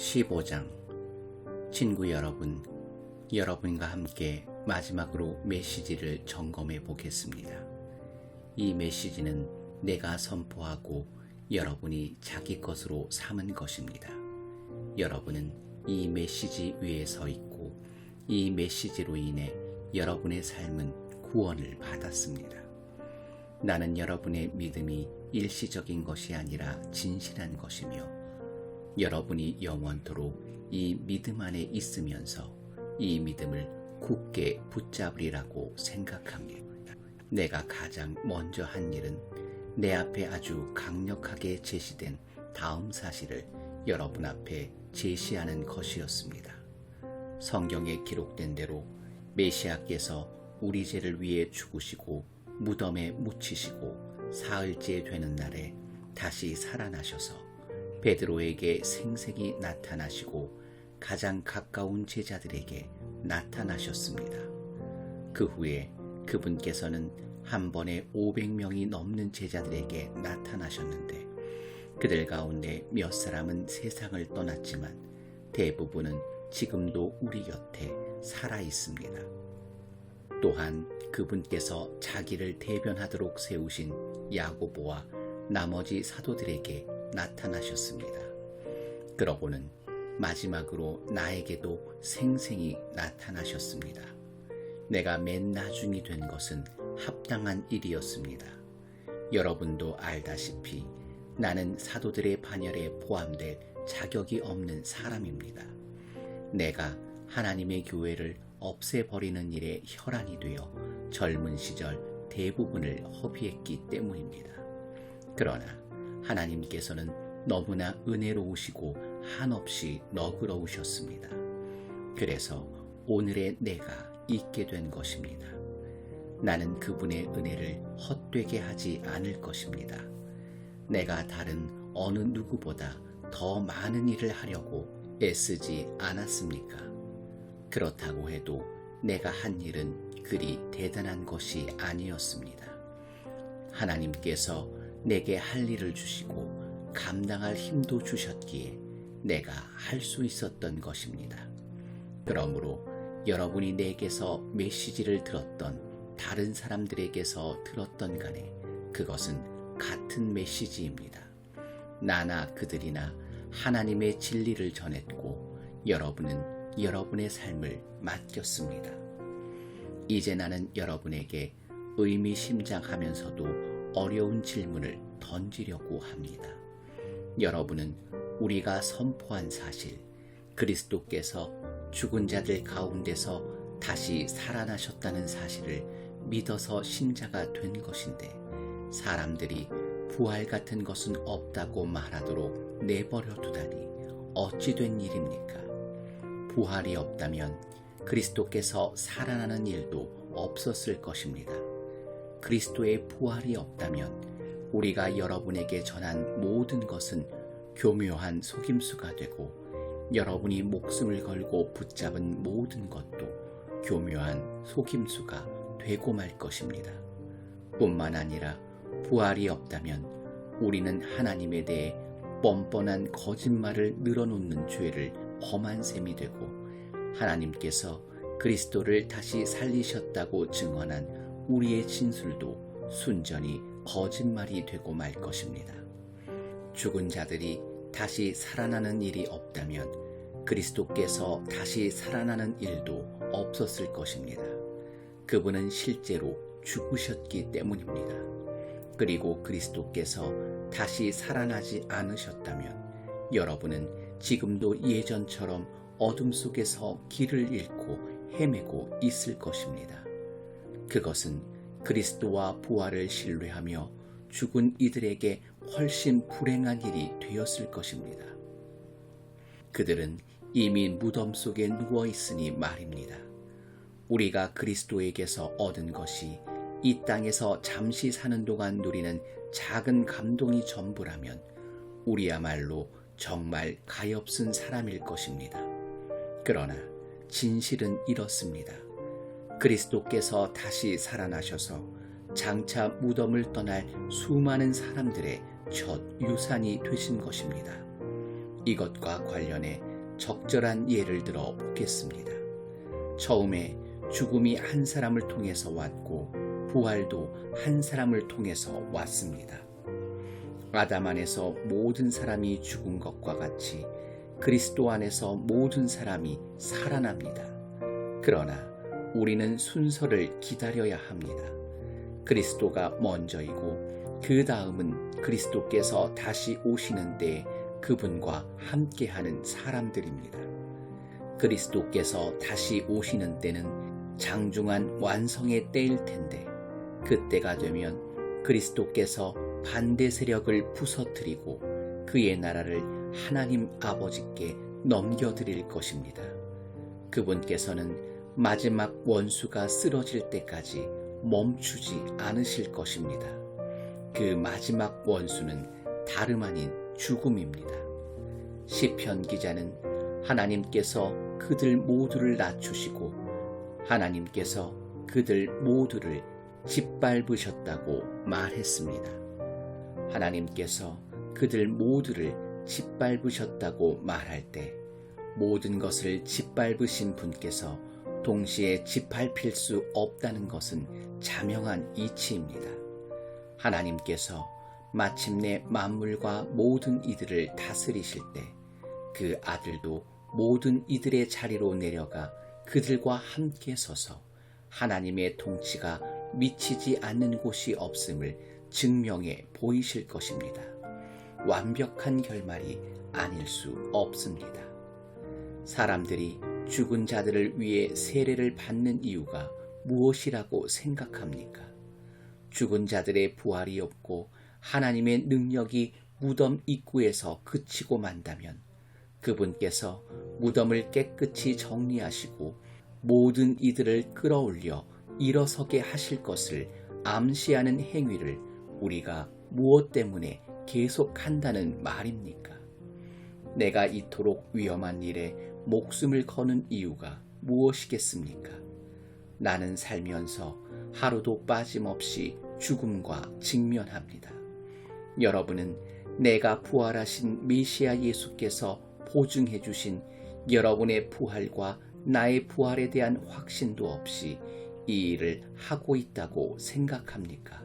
15장. 친구 여러분, 여러분과 함께 마지막으로 메시지를 점검해 보겠습니다. 이 메시지는 내가 선포하고 여러분이 자기 것으로 삼은 것입니다. 여러분은 이 메시지 위에 서 있고 이 메시지로 인해 여러분의 삶은 구원을 받았습니다. 나는 여러분의 믿음이 일시적인 것이 아니라 진실한 것이며 여러분이 영원토록 이 믿음 안에 있으면서 이 믿음을 굳게 붙잡으리라고 생각합니다. 내가 가장 먼저 한 일은 내 앞에 아주 강력하게 제시된 다음 사실을 여러분 앞에 제시하는 것이었습니다. 성경에 기록된 대로 메시아께서 우리 죄를 위해 죽으시고 무덤에 묻히시고 사흘째 되는 날에 다시 살아나셔서 베드로에게 생생히 나타나시고 가장 가까운 제자들에게 나타나셨습니다. 그 후에 그분께서는 한 번에 500명이 넘는 제자들에게 나타나셨는데 그들 가운데 몇 사람은 세상을 떠났지만 대부분은 지금도 우리 곁에 살아 있습니다. 또한 그분께서 자기를 대변하도록 세우신 야고보와 나머지 사도들에게 나타나셨습니다. 그러고는 마지막으로 나에게도 생생히 나타나셨습니다. 내가 맨 나중이 된 것은 합당한 일이었습니다. 여러분도 알다시피 나는 사도들의 반열에 포함될 자격이 없는 사람입니다. 내가 하나님의 교회를 없애버리는 일에 혈안이 되어 젊은 시절 대부분을 허비했기 때문입니다. 그러나 하나님께서는 너무나 은혜로우시고 한없이 너그러우셨습니다. 그래서 오늘의 내가 있게 된 것입니다. 나는 그분의 은혜를 헛되게 하지 않을 것입니다. 내가 다른 어느 누구보다 더 많은 일을 하려고 애쓰지 않았습니까? 그렇다고 해도 내가 한 일은 그리 대단한 것이 아니었습니다. 하나님께서 내게 할 일을 주시고 감당할 힘도 주셨기에 내가 할 수 있었던 것입니다. 그러므로 여러분이 내게서 메시지를 들었던 다른 사람들에게서 들었던 간에 그것은 같은 메시지입니다. 나나 그들이나 하나님의 진리를 전했고 여러분은 여러분의 삶을 맡겼습니다. 이제 나는 여러분에게 의미심장하면서도 어려운 질문을 던지려고 합니다. 여러분은 우리가 선포한 사실, 그리스도께서 죽은 자들 가운데서 다시 살아나셨다는 사실을 믿어서 신자가 된 것인데 사람들이 부활 같은 것은 없다고 말하도록 내버려 두다니 어찌 된 일입니까? 부활이 없다면 그리스도께서 살아나는 일도 없었을 것입니다. 그리스도의 부활이 없다면 우리가 여러분에게 전한 모든 것은 교묘한 속임수가 되고 여러분이 목숨을 걸고 붙잡은 모든 것도 교묘한 속임수가 되고 말 것입니다. 뿐만 아니라 부활이 없다면 우리는 하나님에 대해 뻔뻔한 거짓말을 늘어놓는 죄를 범한 셈이 되고 하나님께서 그리스도를 다시 살리셨다고 증언한 우리의 진술도 순전히 거짓말이 되고 말 것입니다. 죽은 자들이 다시 살아나는 일이 없다면 그리스도께서 다시 살아나는 일도 없었을 것입니다. 그분은 실제로 죽으셨기 때문입니다. 그리고 그리스도께서 다시 살아나지 않으셨다면 여러분은 지금도 예전처럼 어둠 속에서 길을 잃고 헤매고 있을 것입니다. 그것은 그리스도와 부활을 신뢰하며 죽은 이들에게 훨씬 불행한 일이 되었을 것입니다. 그들은 이미 무덤 속에 누워 있으니 말입니다. 우리가 그리스도에게서 얻은 것이 이 땅에서 잠시 사는 동안 누리는 작은 감동이 전부라면 우리야말로 정말 가엾은 사람일 것입니다. 그러나 진실은 이렇습니다. 그리스도께서 다시 살아나셔서 장차 무덤을 떠날 수많은 사람들의 첫 유산이 되신 것입니다. 이것과 관련해 적절한 예를 들어 보겠습니다. 처음에 죽음이 한 사람을 통해서 왔고 부활도 한 사람을 통해서 왔습니다. 아담 안에서 모든 사람이 죽은 것과 같이 그리스도 안에서 모든 사람이 살아납니다. 그러나 우리는 순서를 기다려야 합니다. 그리스도가 먼저이고 그 다음은 그리스도께서 다시 오시는 때 그분과 함께하는 사람들입니다. 그리스도께서 다시 오시는 때는 장중한 완성의 때일 텐데 그때가 되면 그리스도께서 반대 세력을 부서뜨리고 그의 나라를 하나님 아버지께 넘겨드릴 것입니다. 그분께서는 마지막 원수가 쓰러질 때까지 멈추지 않으실 것입니다. 그 마지막 원수는 다름 아닌 죽음입니다. 시편 기자는 하나님께서 그들 모두를 낮추시고 하나님께서 그들 모두를 짓밟으셨다고 말했습니다. 하나님께서 그들 모두를 짓밟으셨다고 말할 때 모든 것을 짓밟으신 분께서 동시에 짓밟힐 수 없다는 것은 자명한 이치입니다. 하나님께서 마침내 만물과 모든 이들을 다스리실 때 그 아들도 모든 이들의 자리로 내려가 그들과 함께 서서 하나님의 통치가 미치지 않는 곳이 없음을 증명해 보이실 것입니다. 완벽한 결말이 아닐 수 없습니다. 사람들이 죽은 자들을 위해 세례를 받는 이유가 무엇이라고 생각합니까? 죽은 자들의 부활이 없고 하나님의 능력이 무덤 입구에서 그치고 만다면 그분께서 무덤을 깨끗이 정리하시고 모든 이들을 끌어올려 일어서게 하실 것을 암시하는 행위를 우리가 무엇 때문에 계속한다는 말입니까? 내가 이토록 위험한 일에 목숨을 거는 이유가 무엇이겠습니까? 나는 살면서 하루도 빠짐없이 죽음과 직면합니다. 여러분은 내가 부활하신 메시아 예수께서 보증해 주신 여러분의 부활과 나의 부활에 대한 확신도 없이 이 일을 하고 있다고 생각합니까?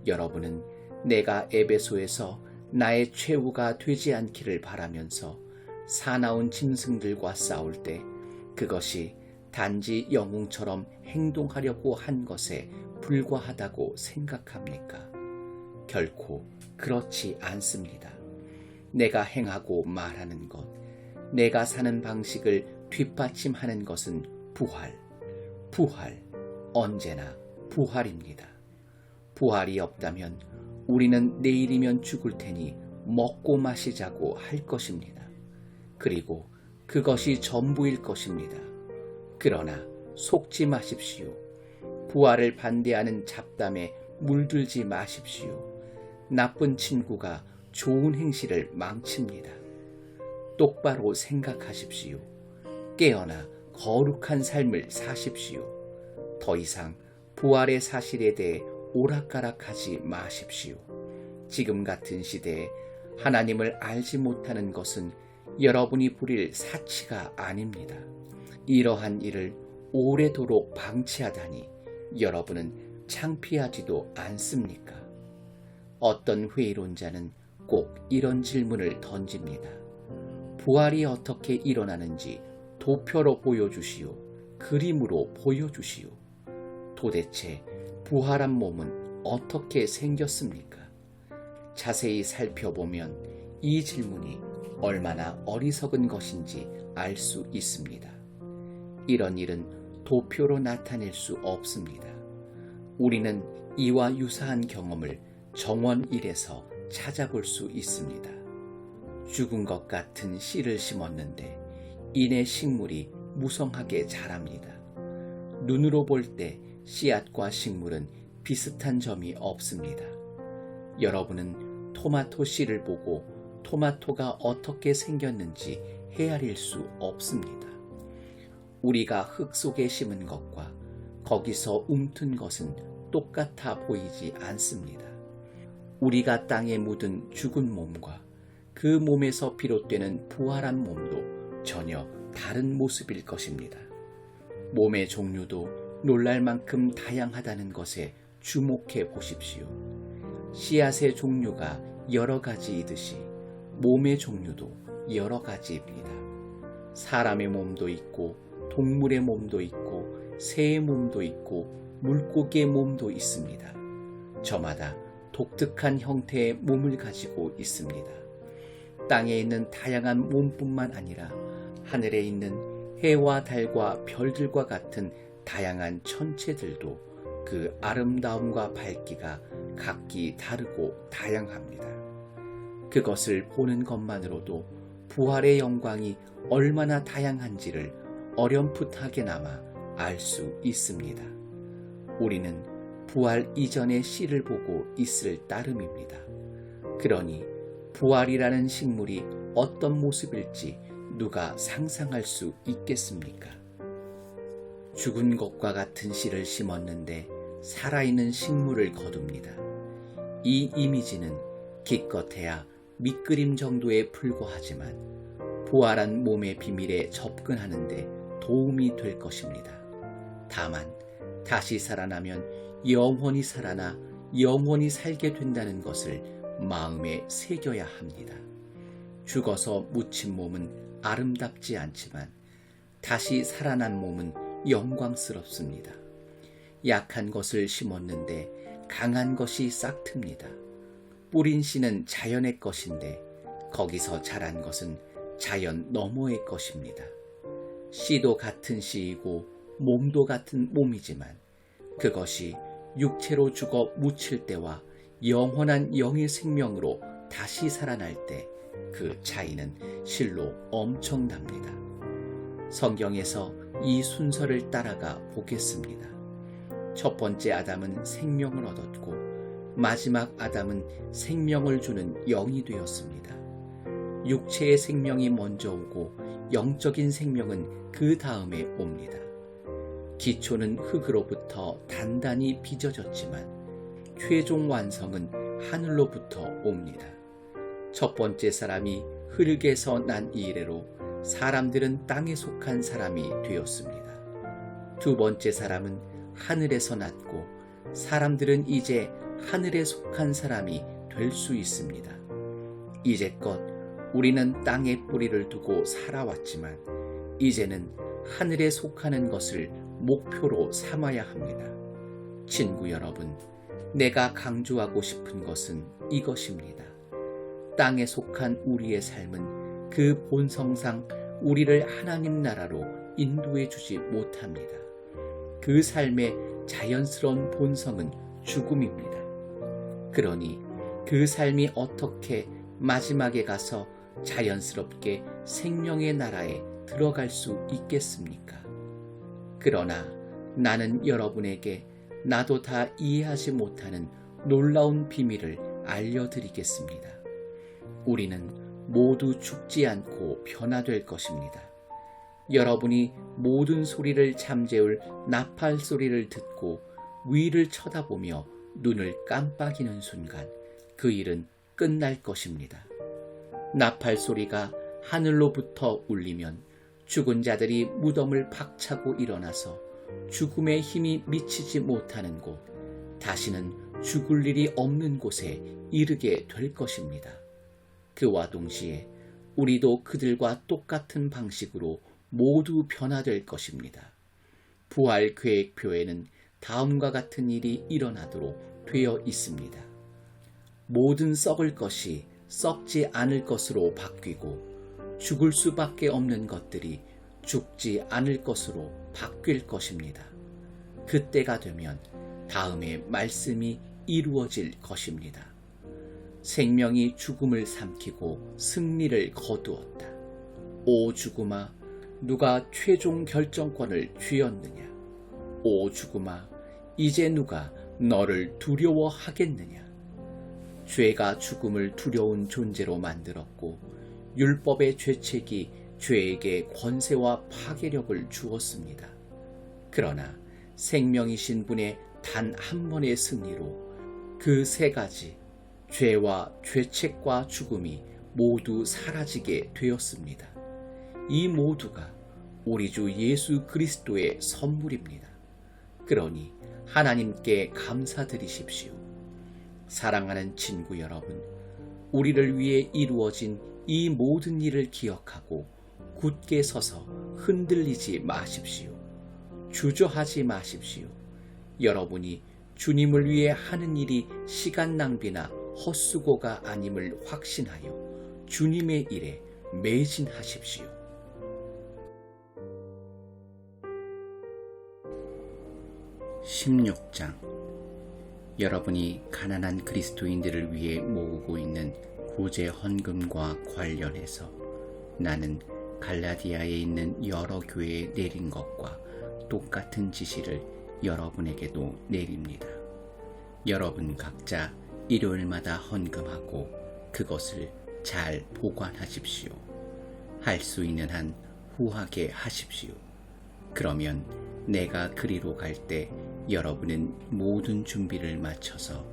여러분은 내가 에베소에서 나의 최후가 되지 않기를 바라면서 사나운 짐승들과 싸울 때 그것이 단지 영웅처럼 행동하려고 한 것에 불과하다고 생각합니까? 결코 그렇지 않습니다. 내가 행하고 말하는 것, 내가 사는 방식을 뒷받침하는 것은 부활, 언제나 부활입니다. 부활이 없다면 우리는 내일이면 죽을 테니 먹고 마시자고 할 것입니다. 그리고 그것이 전부일 것입니다. 그러나 속지 마십시오. 부활을 반대하는 잡담에 물들지 마십시오. 나쁜 친구가 좋은 행실을 망칩니다. 똑바로 생각하십시오. 깨어나 거룩한 삶을 사십시오. 더 이상 부활의 사실에 대해 오락가락하지 마십시오. 지금 같은 시대에 하나님을 알지 못하는 것은 여러분이 부릴 사치가 아닙니다. 이러한 일을 오래도록 방치하다니 여러분은 창피하지도 않습니까? 어떤 회의론자는 꼭 이런 질문을 던집니다. 부활이 어떻게 일어나는지 도표로 보여주시오. 그림으로 보여주시오. 도대체 부활한 몸은 어떻게 생겼습니까? 자세히 살펴보면 이 질문이 얼마나 어리석은 것인지 알 수 있습니다. 이런 일은 도표로 나타낼 수 없습니다. 우리는 이와 유사한 경험을 정원 1에서 찾아볼 수 있습니다. 죽은 것 같은 씨를 심었는데 이내 식물이 무성하게 자랍니다. 눈으로 볼 때 씨앗과 식물은 비슷한 점이 없습니다. 여러분은 토마토 씨를 보고 토마토가 어떻게 생겼는지 헤아릴 수 없습니다. 우리가 흙 속에 심은 것과 거기서 움튼 것은 똑같아 보이지 않습니다. 우리가 땅에 묻은 죽은 몸과 그 몸에서 비롯되는 부활한 몸도 전혀 다른 모습일 것입니다. 몸의 종류도 놀랄 만큼 다양하다는 것에 주목해 보십시오. 씨앗의 종류가 여러 가지이듯이 몸의 종류도 여러 가지입니다. 사람의 몸도 있고 동물의 몸도 있고 새의 몸도 있고 물고기의 몸도 있습니다. 저마다 독특한 형태의 몸을 가지고 있습니다. 땅에 있는 다양한 몸뿐만 아니라 하늘에 있는 해와 달과 별들과 같은 다양한 천체들도 그 아름다움과 밝기가 각기 다르고 다양합니다. 그것을 보는 것만으로도 부활의 영광이 얼마나 다양한지를 어렴풋하게나마 알 수 있습니다. 우리는 부활 이전의 씨를 보고 있을 따름입니다. 그러니 부활이라는 식물이 어떤 모습일지 누가 상상할 수 있겠습니까? 죽은 것과 같은 씨를 심었는데 살아있는 식물을 거둡니다. 이 이미지는 기껏해야 밑그림 정도에 불과하지만 부활한 몸의 비밀에 접근하는데 도움이 될 것입니다. 다만 다시 살아나면 영원히 살아나 영원히 살게 된다는 것을 마음에 새겨야 합니다. 죽어서 묻힌 몸은 아름답지 않지만 다시 살아난 몸은 영광스럽습니다. 약한 것을 심었는데 강한 것이 싹틉니다. 뿌린 씨는 자연의 것인데 거기서 자란 것은 자연 너머의 것입니다. 씨도 같은 씨이고 몸도 같은 몸이지만 그것이 육체로 죽어 묻힐 때와 영원한 영의 생명으로 다시 살아날 때 그 차이는 실로 엄청납니다. 성경에서 이 순서를 따라가 보겠습니다. 첫 번째 아담은 생명을 얻었고 마지막 아담은 생명을 주는 영이 되었습니다. 육체의 생명이 먼저 오고 영적인 생명은 그 다음에 옵니다. 기초는 흙으로부터 단단히 빚어졌지만 최종 완성은 하늘로부터 옵니다. 첫 번째 사람이 흙에서 난 이래로 사람들은 땅에 속한 사람이 되었습니다. 두 번째 사람은 하늘에서 났고 사람들은 이제 하늘에 속한 사람이 될 수 있습니다. 이제껏 우리는 땅에 뿌리를 두고 살아왔지만 이제는 하늘에 속하는 것을 목표로 삼아야 합니다. 친구 여러분, 내가 강조하고 싶은 것은 이것입니다. 땅에 속한 우리의 삶은 그 본성상 우리를 하나님 나라로 인도해 주지 못합니다. 그 삶의 자연스러운 본성은 죽음입니다. 그러니 그 삶이 어떻게 마지막에 가서 자연스럽게 생명의 나라에 들어갈 수 있겠습니까? 그러나 나는 여러분에게 나도 다 이해하지 못하는 놀라운 비밀을 알려드리겠습니다. 우리는 모두 죽지 않고 변화될 것입니다. 여러분이 모든 소리를 잠재울 나팔 소리를 듣고 위를 쳐다보며 눈을 깜빡이는 순간 그 일은 끝날 것입니다. 나팔 소리가 하늘로부터 울리면 죽은 자들이 무덤을 박차고 일어나서 죽음의 힘이 미치지 못하는 곳, 다시는 죽을 일이 없는 곳에 이르게 될 것입니다. 그와 동시에 우리도 그들과 똑같은 방식으로 모두 변화될 것입니다. 부활 계획표에는 다음과 같은 일이 일어나도록 되어 있습니다. 모든 썩을 것이 썩지 않을 것으로 바뀌고 죽을 수밖에 없는 것들이 죽지 않을 것으로 바뀔 것입니다. 그때가 되면 다음의 말씀이 이루어질 것입니다. 생명이 죽음을 삼키고 승리를 거두었다. 오 죽음아, 누가 최종 결정권을 쥐었느냐? 오 죽음아, 이제 누가 너를 두려워하겠느냐? 죄가 죽음을 두려운 존재로 만들었고 율법의 죄책이 죄에게 권세와 파괴력을 주었습니다. 그러나 생명이신 분의 단 한 번의 승리로 그 세 가지 죄와 죄책과 죽음이 모두 사라지게 되었습니다. 이 모두가 우리 주 예수 그리스도의 선물입니다. 그러니 하나님께 감사드리십시오. 사랑하는 친구 여러분, 우리를 위해 이루어진 이 모든 일을 기억하고 굳게 서서 흔들리지 마십시오. 주저하지 마십시오. 여러분이 주님을 위해 하는 일이 시간 낭비나 헛수고가 아님을 확신하여 주님의 일에 매진하십시오. (16장) 여러분이 가난한 그리스도인들을 위해 모으고 있는 구제 헌금과 관련해서 나는 갈라디아에 있는 여러 교회에 내린 것과 똑같은 지시를 여러분에게도 내립니다. 여러분 각자 일요일마다 헌금하고 그것을 잘 보관하십시오. 할 수 있는 한 후하게 하십시오. 그러면 내가 그리로 갈 때 여러분은 모든 준비를 마쳐서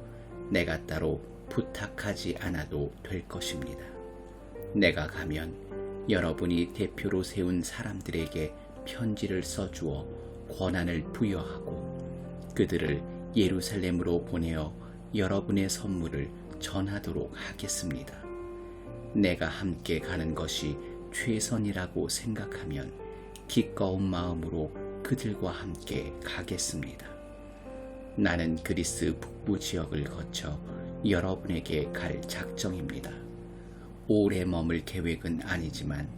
내가 따로 부탁하지 않아도 될 것입니다. 내가 가면 여러분이 대표로 세운 사람들에게 편지를 써주어 권한을 부여하고 그들을 예루살렘으로 보내어 여러분의 선물을 전하도록 하겠습니다. 내가 함께 가는 것이 최선이라고 생각하면 기꺼운 마음으로 그들과 함께 가겠습니다. 나는 그리스 북부 지역을 거쳐 여러분에게 갈 작정입니다. 오래 머물 계획은 아니지만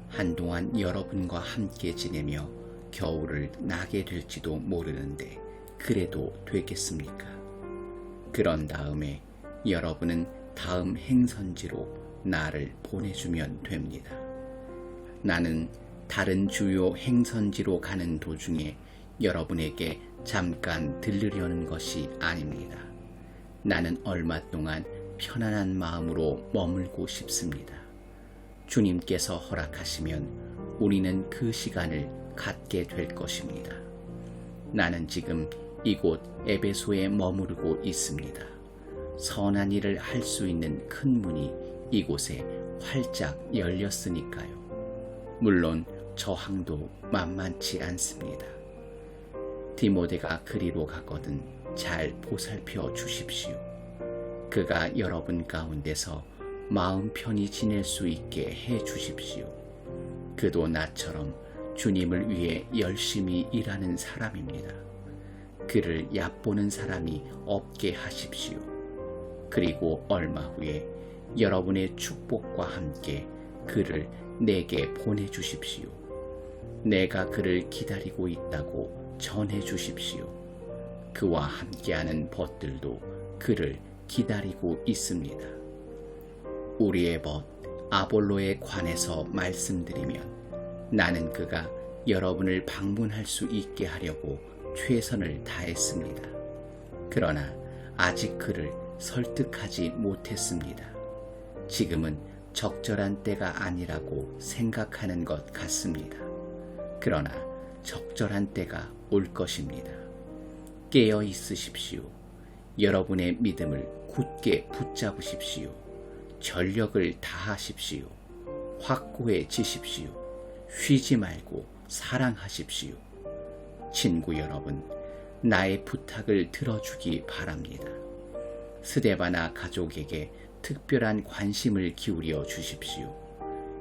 한동안 여러분과 함께 지내며 겨울을 나게 될지도 모르는데 그래도 되겠습니까? 그런 다음에 여러분은 다음 행선지로 나를 보내주면 됩니다. 나는 다른 주요 행선지로 가는 도중에 여러분에게 잠깐 들르려는 것이 아닙니다. 나는 얼마 동안 편안한 마음으로 머물고 싶습니다. 주님께서 허락하시면 우리는 그 시간을 갖게 될 것입니다. 나는 지금 이곳 에베소에 머무르고 있습니다. 선한 일을 할 수 있는 큰 문이 이곳에 활짝 열렸으니까요. 물론 저항도 만만치 않습니다. 디모데가 그리로 가거든 잘 보살펴 주십시오. 그가 여러분 가운데서 마음 편히 지낼 수 있게 해 주십시오. 그도 나처럼 주님을 위해 열심히 일하는 사람입니다. 그를 얕보는 사람이 없게 하십시오. 그리고 얼마 후에 여러분의 축복과 함께 그를 내게 보내주십시오. 내가 그를 기다리고 있다고 전해 주십시오. 그와 함께하는 벗들도 그를 기다리고 있습니다. 우리의 벗 아볼로에 관해서 말씀드리면 나는 그가 여러분을 방문할 수 있게 하려고 최선을 다했습니다. 그러나 아직 그를 설득하지 못했습니다. 지금은 적절한 때가 아니라고 생각하는 것 같습니다. 그러나 적절한 때가 올 것입니다. 깨어 있으십시오. 여러분의 믿음을 굳게 붙잡으십시오. 전력을 다하십시오. 확고해지십시오. 쉬지 말고 사랑하십시오. 친구 여러분, 나의 부탁을 들어주기 바랍니다. 스데바나 가족에게 특별한 관심을 기울여 주십시오.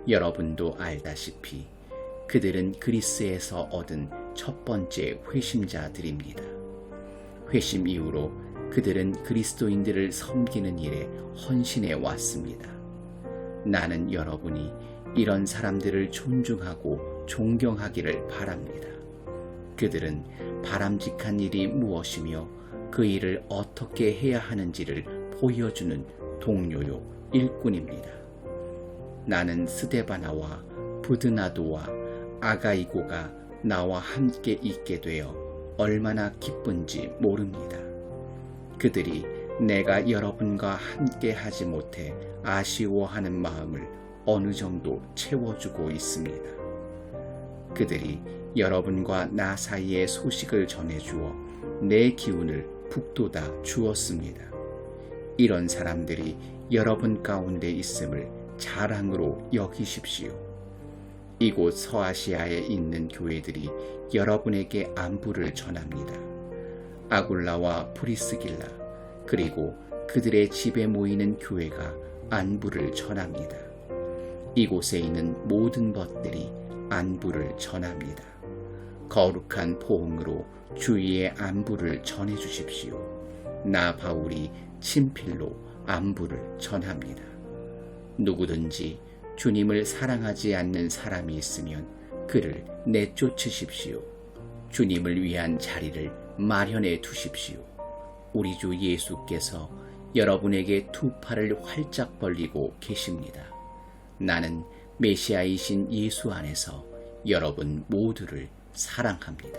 여러분도 알다시피 그들은 그리스에서 얻은 첫 번째 회심자들입니다. 회심 이후로 그들은 그리스도인들을 섬기는 일에 헌신해 왔습니다. 나는 여러분이 이런 사람들을 존중하고 존경하기를 바랍니다. 그들은 바람직한 일이 무엇이며 그 일을 어떻게 해야 하는지를 보여주는 동료요 일꾼입니다. 나는 스데바나와 부드나도와 아가이고가 나와 함께 있게 되어 얼마나 기쁜지 모릅니다. 그들이 내가 여러분과 함께 하지 못해 아쉬워하는 마음을 어느 정도 채워주고 있습니다. 그들이 여러분과 나 사이의 소식을 전해주어 내 기운을 북돋아 주었습니다. 이런 사람들이 여러분 가운데 있음을 자랑으로 여기십시오. 이곳 서아시아에 있는 교회들이 여러분에게 안부를 전합니다. 아굴라와 프리스길라 그리고 그들의 집에 모이는 교회가 안부를 전합니다. 이곳에 있는 모든 것들이 안부를 전합니다. 거룩한 포옹으로 주위의 안부를 전해주십시오. 나 바울이 친필로 안부를 전합니다. 누구든지 주님을 사랑하지 않는 사람이 있으면 그를 내쫓으십시오. 주님을 위한 자리를 마련해 두십시오. 우리 주 예수께서 여러분에게 두 팔을 활짝 벌리고 계십니다. 나는 메시아이신 예수 안에서 여러분 모두를 사랑합니다.